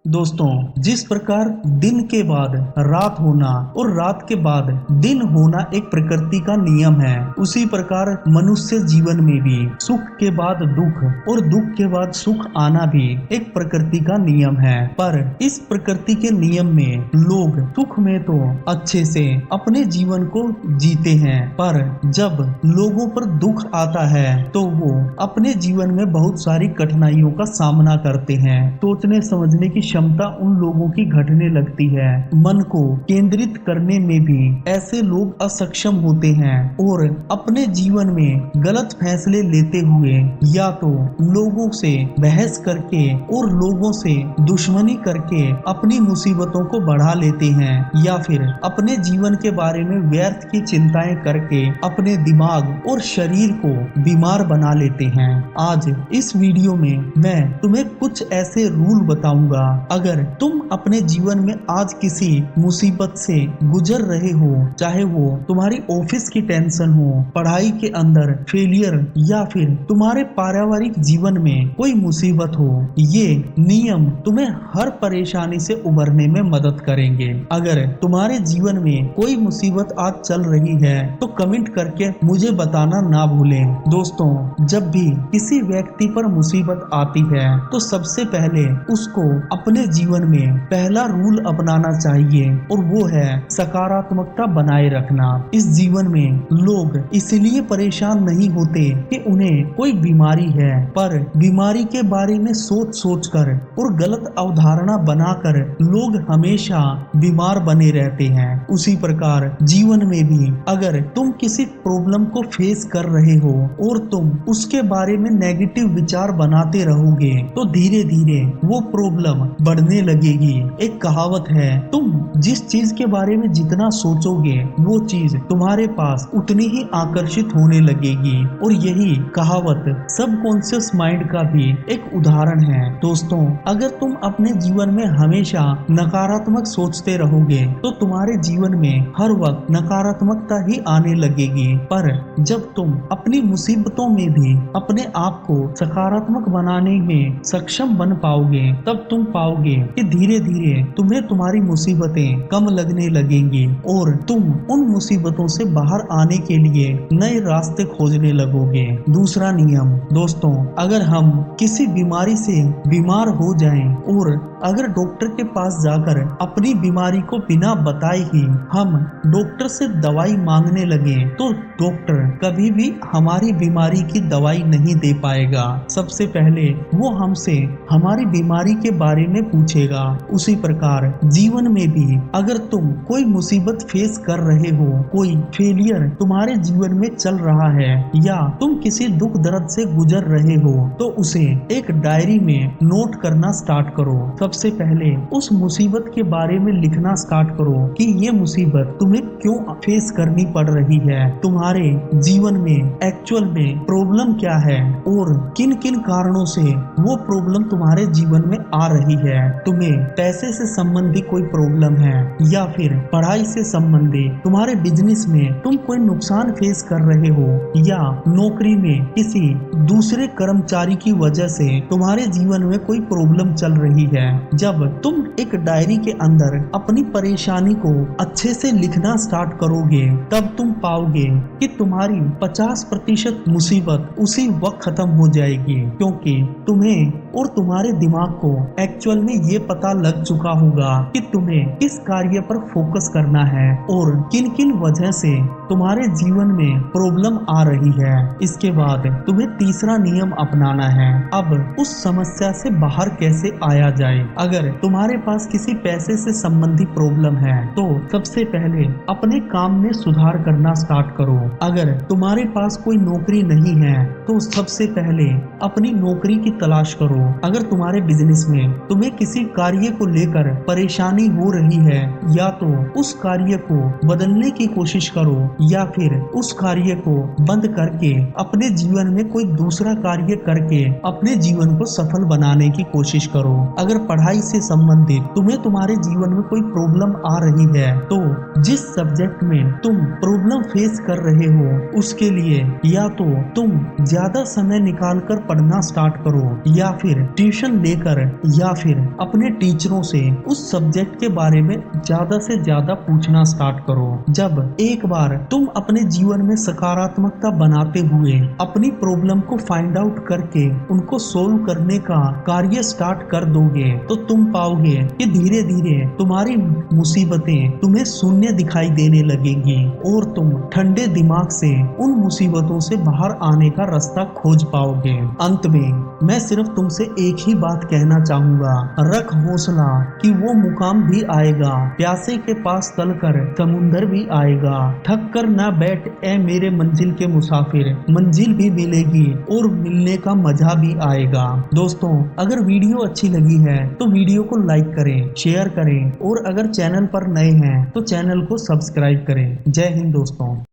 दोस्तों, जिस प्रकार दिन के बाद रात होना और रात के बाद दिन होना एक प्रकृति का नियम है, उसी प्रकार मनुष्य जीवन में भी सुख के बाद दुख और दुख के बाद सुख आना भी एक प्रकृति का नियम है। पर इस प्रकृति के नियम में लोग सुख में तो अच्छे से अपने जीवन को जीते हैं, पर जब लोगों पर दुख आता है तो वो अपने जीवन में बहुत सारी कठिनाइयों का सामना करते हैं। सोचने समझने की क्षमता उन लोगों की घटने लगती है। मन को केंद्रित करने में भी ऐसे लोग असक्षम होते हैं और अपने जीवन में गलत फैसले लेते हुए या तो लोगों से बहस करके और लोगों से दुश्मनी करके अपनी मुसीबतों को बढ़ा लेते हैं, या फिर अपने जीवन के बारे में व्यर्थ की चिंताएं करके अपने दिमाग और शरीर को बीमार बना लेते हैं। आज इस वीडियो में मैं तुम्हें कुछ ऐसे रूल बताऊंगा, अगर तुम अपने जीवन में आज किसी मुसीबत से गुजर रहे हो, चाहे वो तुम्हारी ऑफिस की टेंशन हो, पढ़ाई के अंदर फेलियर, या फिर तुम्हारे पारिवारिक जीवन में कोई मुसीबत हो, ये नियम तुम्हें हर परेशानी से उबरने में मदद करेंगे। अगर तुम्हारे जीवन में कोई मुसीबत आज चल रही है तो कमेंट करके मुझे बताना ना भूलें। दोस्तों, जब भी किसी व्यक्ति पर मुसीबत आती है तो सबसे पहले उसको अपने जीवन में पहला रूल अपनाना चाहिए, और वो है सकारात्मकता बनाए रखना। इस जीवन में लोग इसलिए परेशान नहीं होते कि उन्हें कोई बीमारी है, पर बीमारी के बारे में सोच सोच कर और गलत अवधारणा बनाकर लोग हमेशा बीमार बने रहते हैं। उसी प्रकार जीवन में भी अगर तुम किसी प्रॉब्लम को फेस कर रहे हो और तुम उसके बारे में नेगेटिव विचार बनाते रहोगे तो धीरे धीरे वो प्रॉब्लम बढ़ने लगेगी। एक कहावत है, तुम जिस चीज के बारे में जितना सोचोगे वो चीज तुम्हारे पास उतनी ही आकर्षित होने लगेगी, और यही कहावत सबकॉन्शियस माइंड का भी एक उदाहरण है। दोस्तों, अगर तुम अपने जीवन में हमेशा नकारात्मक सोचते रहोगे तो तुम्हारे जीवन में हर वक्त नकारात्मकता ही आने लगेगी, पर जब तुम अपनी मुसीबतों में भी अपने आप को सकारात्मक बनाने में सक्षम बन पाओगे, तब तुम पाओगे कि धीरे धीरे तुम्हें तुम्हारी मुसीबतें कम लगने लगेंगी और तुम उन मुसीबतों से बाहर आने के लिए नए रास्ते खोजने लगोगे। दूसरा नियम, दोस्तों, अगर हम किसी बीमारी से बीमार हो जाएं और अगर डॉक्टर के पास जाकर अपनी बीमारी को बिना बताए ही हम डॉक्टर से दवाई मांगने लगे तो डॉक्टर कभी भी हमारी बीमारी की दवाई नहीं दे पाएगा। सबसे पहले वो हमसे हमारी बीमारी के बारे में पूछेगा। उसी प्रकार जीवन में भी अगर तुम कोई मुसीबत फेस कर रहे हो, कोई फेलियर तुम्हारे जीवन में चल रहा है, या तुम किसी दुख दर्द से गुजर रहे हो, तो उसे एक डायरी में नोट करना स्टार्ट करो। सबसे पहले उस मुसीबत के बारे में लिखना स्टार्ट करो कि ये मुसीबत तुम्हें क्यों फेस करनी पड़ रही है, तुम्हारे जीवन में एक्चुअल में प्रॉब्लम क्या है और किन किन कारणों से वो प्रॉब्लम तुम्हारे जीवन में आ रही है। तुम्हें पैसे से संबंधित कोई प्रॉब्लम है, या फिर पढ़ाई से संबंधित, तुम्हारे बिजनेस में तुम कोई नुकसान फेस कर रहे हो, या नौकरी में किसी दूसरे कर्मचारी की वजह से तुम्हारे जीवन में कोई प्रॉब्लम चल रही है। जब तुम एक डायरी के अंदर अपनी परेशानी को अच्छे से लिखना स्टार्ट करोगे तब तुम पाओगे कि तुम्हारी 50% मुसीबत उसी वक्त खत्म हो जाएगी, क्योंकि तुम्हें और तुम्हारे दिमाग को एक्चुअल में ये पता लग चुका होगा कि तुम्हें किस कार्य पर फोकस करना है और किन किन वजह से तुम्हारे जीवन में प्रॉब्लम आ रही है। इसके बाद तुम्हें तीसरा नियम अपनाना है। अब उस समस्या से बाहर कैसे आया जाए। अगर तुम्हारे पास किसी पैसे से संबंधित प्रॉब्लम है तो सबसे पहले अपने काम में सुधार करना स्टार्ट करो। अगर तुम्हारे पास कोई नौकरी नहीं है तो सबसे पहले अपनी नौकरी की तलाश करो। अगर तुम्हारे बिजनेस में तुम्हें किसी कार्य को लेकर परेशानी हो रही है, या तो उस कार्य को बदलने की कोशिश करो, या फिर उस कार्य को बंद करके अपने जीवन में कोई दूसरा कार्य करके अपने जीवन को सफल बनाने की कोशिश करो। अगर पढ़ाई से संबंधित तुम्हें तुम्हारे जीवन में कोई प्रॉब्लम आ रही है तो जिस सब्जेक्ट में तुम प्रॉब्लम फेस कर रहे हो उसके लिए या तो तुम ज्यादा समय निकाल कर पढ़ना स्टार्ट करो, या फिर ट्यूशन लेकर, या फिर फिर अपने टीचरों से उस सब्जेक्ट के बारे में ज्यादा से ज्यादा पूछना स्टार्ट करो। जब एक बार तुम अपने जीवन में सकारात्मकता बनाते हुए अपनी प्रॉब्लम को फाइंड आउट करके उनको सोल्व करने का कार्य स्टार्ट कर दोगे तो तुम पाओगे कि धीरे धीरे तुम्हारी मुसीबतें तुम्हें शून्य दिखाई देने लगेंगी और तुम ठंडे दिमाग से उन मुसीबतों से बाहर आने का रास्ता खोज पाओगे। अंत में मैं सिर्फ तुमसे एक ही बात कहना चाहूंगा, रख हौसला कि वो मुकाम भी आएगा, प्यासे के पास तलकर समुंदर भी आएगा, थक कर ना बैठ ए मेरे मंजिल के मुसाफिर, मंजिल भी मिलेगी और मिलने का मजा भी आएगा। दोस्तों, अगर वीडियो अच्छी लगी है तो वीडियो को लाइक करें, शेयर करें और अगर चैनल पर नए हैं तो चैनल को सब्सक्राइब करें। जय हिंद दोस्तों।